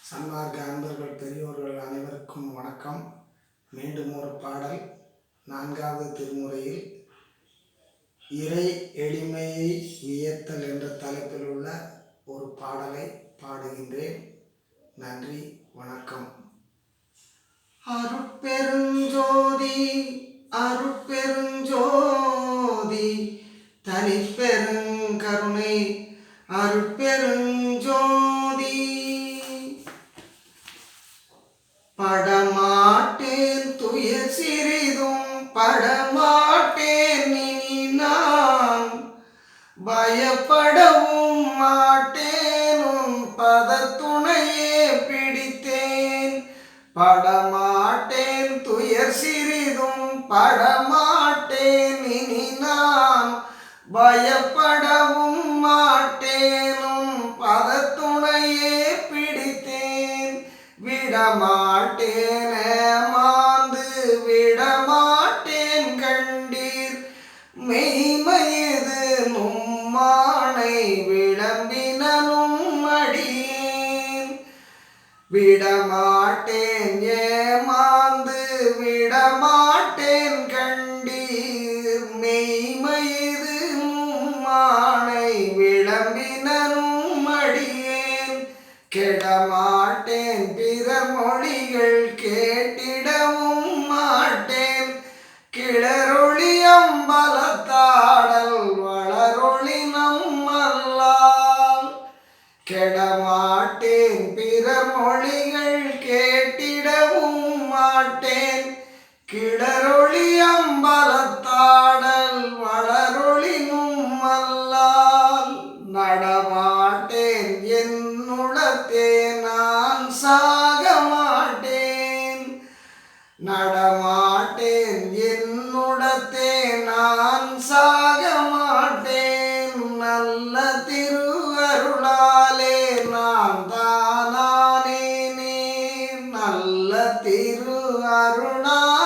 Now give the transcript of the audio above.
சன்மார்க்க அன்பர்கள் பெரியோர்கள் அனைவருக்கும் வணக்கம். மீண்டும் ஒரு பாடல். 4வது திருமுறையில் இறை எளிமையை வியத்தல் என்ற தலைப்பில் உள்ள ஒரு பாடலை பாடுகின்றேன். நன்றி, வணக்கம். அருட்பெருஞ்சோதி அருட்பெருஞ்சோதி தனிப்பெருங்கருணை அருட்பெருஞ்சோதி. படமாட்டேன் துயர் சிறிதும் படமாட்டேன் இனி நான், பயப்படவும் மாட்டேன் உன் பதத்துணையே பிடித்தேன். படமாட்டேன் துயர் சிறிதும் படமாட்டேன் இனி நான், பயப்படவும் மாட்டேன் உன் பதத்துணையே பிடித்தேன். விடமாட்டேன் ஏமாந்து விடமாட்டேன் கண்டீர், மெய்மையது நும்மானை விளம்பினும் அடியேன். விடமாட்டேன் ஏமாந்து விடமாட்டேன் கண்டீர், மெய்மையது நும்மானை விளம்பினும் அடியேன். கெடமாட்டேன் பிறர் மொழிகள் கேட்டிடவும் மாட்டேன், கிளரொளி அம்பலத்தாடல் வளரொளி நம்மல்லால். கெடமாட்டேன் பிறர் மொழிகள் கேட்டிடவும் மாட்டேன், கிளரொளி அம்பலத்தாடல் வளரொளி நம்மல்லால். நடமாட்டேன் என்னுளத்தே நான் சாக மாட்டேன், நடமாட்டேன் என்னுடத்தே நான் சாக மாட்டேன். நல்ல திருவருளாலே நான் தானானேனே, நல்ல திருவருளாலே